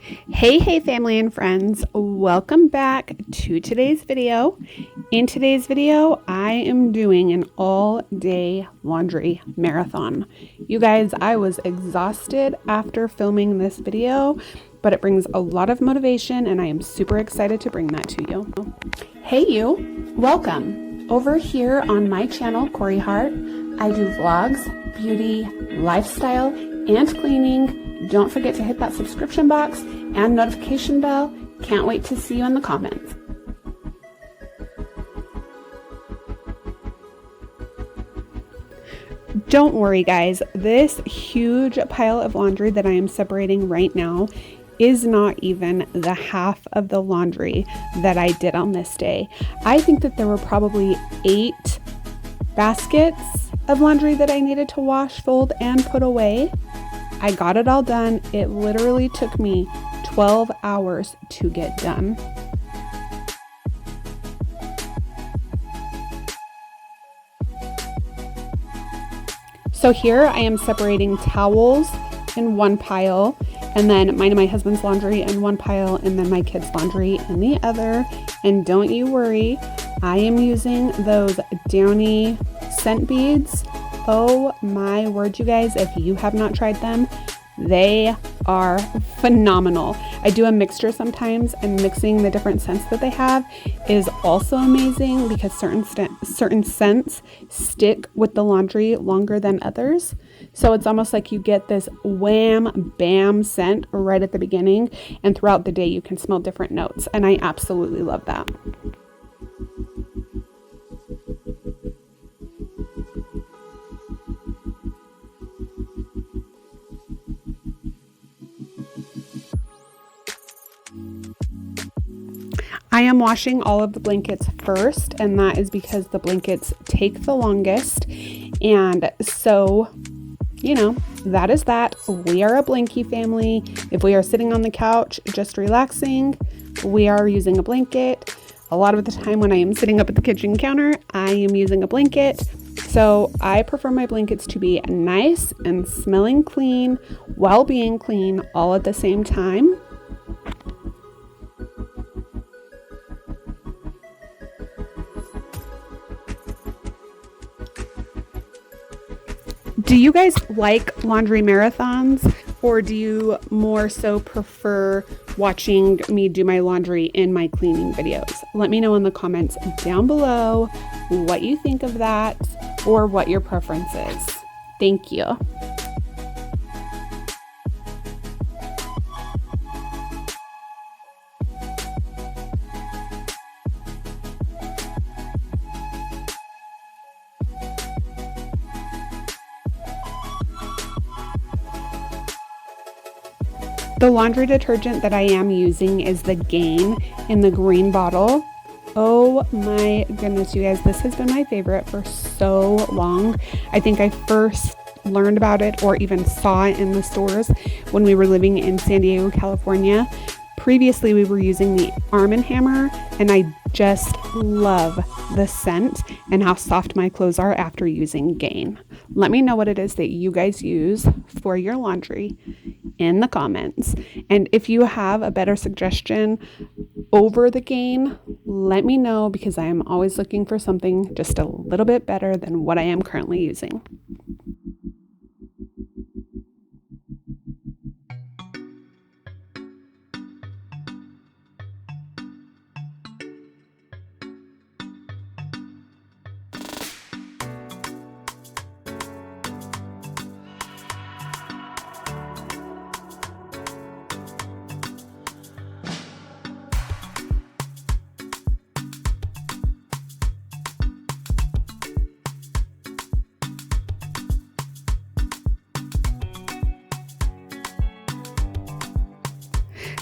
Hey family and friends, welcome back to today's video. In today's video, I am doing an all-day laundry marathon. You guys, I was exhausted after filming this video, but it brings a lot of motivation and I am super excited to bring that to you. Hey you, welcome. Over here on my channel, Cori Hart, I do vlogs, beauty, lifestyle, and cleaning. Don't forget to hit that subscription box and notification bell. Can't wait to see you in the comments. Don't worry guys, this huge pile of laundry that I am separating right now is not even the half of the laundry that I did on this day. I think that there were probably 8 baskets of laundry that I needed to wash, fold, and put away. I got it all done. It literally took me 12 hours to get done. So here I am separating towels in one pile, and then mine and my husband's laundry in one pile, and then my kids' laundry in the other. And don't you worry, I am using those Downy scent beads. Oh my word, you guys, if you have not tried them, they are phenomenal. I do a mixture sometimes, and mixing the different scents that they have is also amazing because certain scents stick with the laundry longer than others. So it's almost like you get this wham bam scent right at the beginning, and throughout the day you can smell different notes, and I absolutely love that. I am washing all of the blankets first, and that is because the blankets take the longest. And so, you know, that is that. We are a blankie family. If we are sitting on the couch just relaxing, we are using a blanket. A lot of the time when I am sitting up at the kitchen counter, I am using a blanket. So I prefer my blankets to be nice and smelling clean while being clean all at the same time. Do you guys like laundry marathons, or do you more so prefer watching me do my laundry in my cleaning videos? Let me know in the comments down below what you think of that or what your preference is. Thank you. The laundry detergent that I am using is the Gain in the green bottle. Oh my goodness, you guys, this has been my favorite for so long. I think I first learned about it or even saw it in the stores when we were living in San Diego, California. Previously, we were using the Arm & Hammer, and I just love the scent and how soft my clothes are after using Gain. Let me know what it is that you guys use for your laundry in the comments. And if you have a better suggestion over the Gain, let me know, because I am always looking for something just a little bit better than what I am currently using.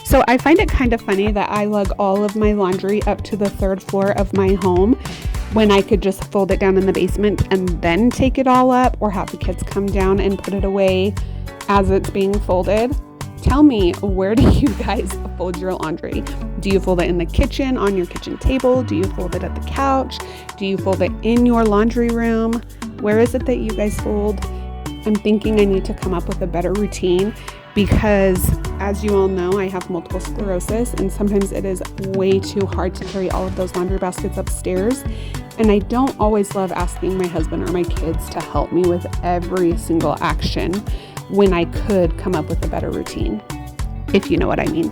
So I find it kind of funny that I lug all of my laundry up to the 3rd floor of my home when I could just fold it down in the basement and then take it all up, or have the kids come down and put it away as it's being folded. Tell me, where do you guys fold your laundry? Do you fold it in the kitchen, on your kitchen table? Do you fold it at the couch? Do you fold it in your laundry room? Where is it that you guys fold? I'm thinking I need to come up with a better routine, because, as you all know, I have multiple sclerosis, and sometimes it is way too hard to carry all of those laundry baskets upstairs. And I don't always love asking my husband or my kids to help me with every single action when I could come up with a better routine, if you know what I mean.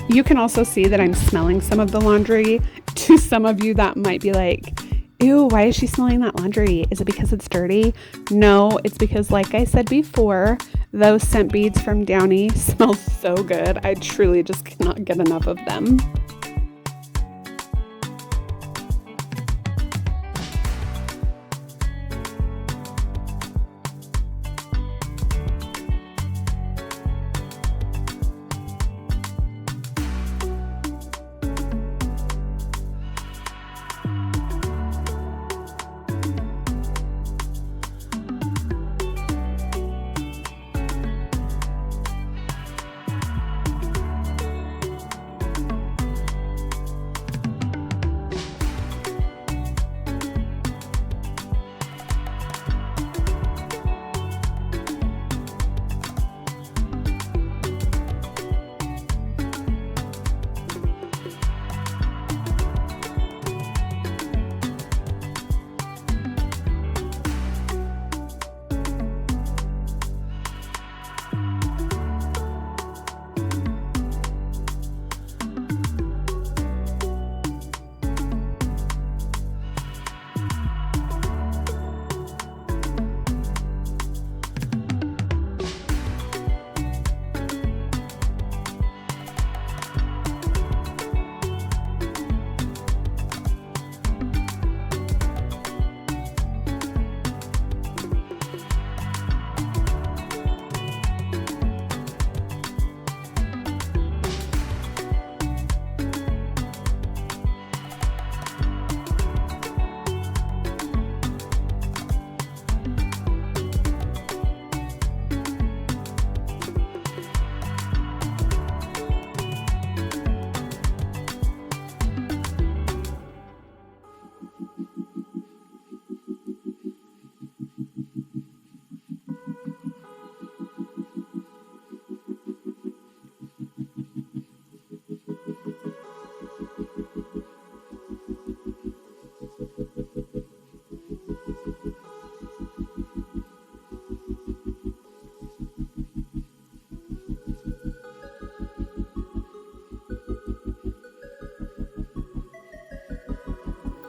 You can also see that I'm smelling some of the laundry. To some of you, that might be like, ew, why is she smelling that laundry? Is it because it's dirty? No, it's because, like I said before, those scent beads from Downy smell so good. I truly just cannot get enough of them.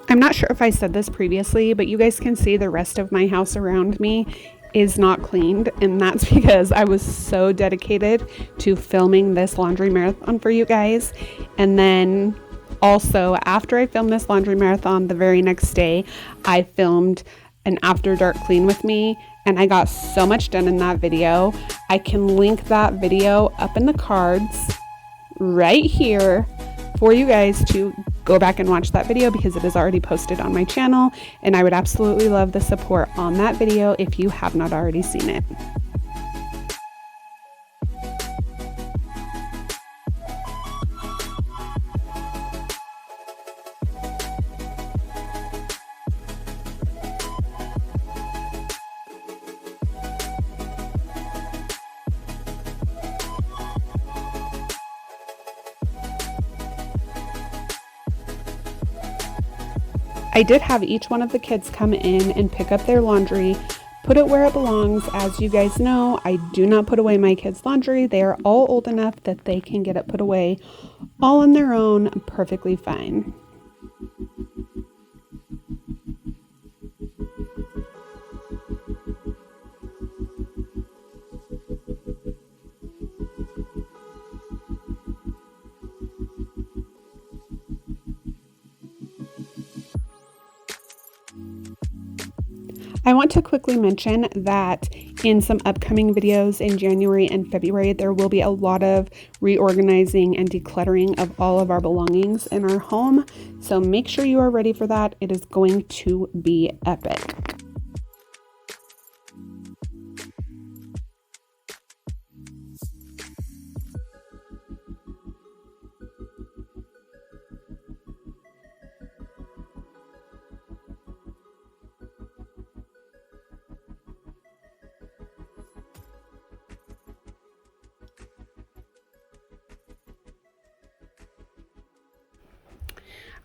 I'm not sure if I said this previously, but you guys can see the rest of my house around me is not cleaned, and that's because I was so dedicated to filming this laundry marathon for you guys. And then also, after I filmed this laundry marathon, the very next day I filmed an after dark clean with me, and I got so much done in that video. I can link that video up in the cards right here for you guys to go back and watch that video, because it is already posted on my channel, and I would absolutely love the support on that video if you have not already seen it. I did have each one of the kids come in and pick up their laundry, put it where it belongs. As you guys know, I do not put away my kids' laundry. They are all old enough that they can get it put away all on their own, perfectly fine. I want to quickly mention that in some upcoming videos in January and February, there will be a lot of reorganizing and decluttering of all of our belongings in our home. So make sure you are ready for that. It is going to be epic.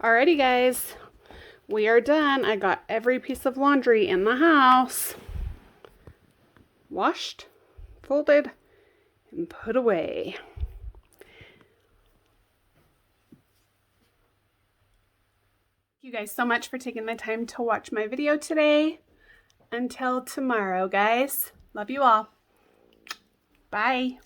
Alrighty, guys. We are done. I got every piece of laundry in the house washed, folded, and put away. Thank you guys so much for taking the time to watch my video today. Until tomorrow, guys. Love you all. Bye.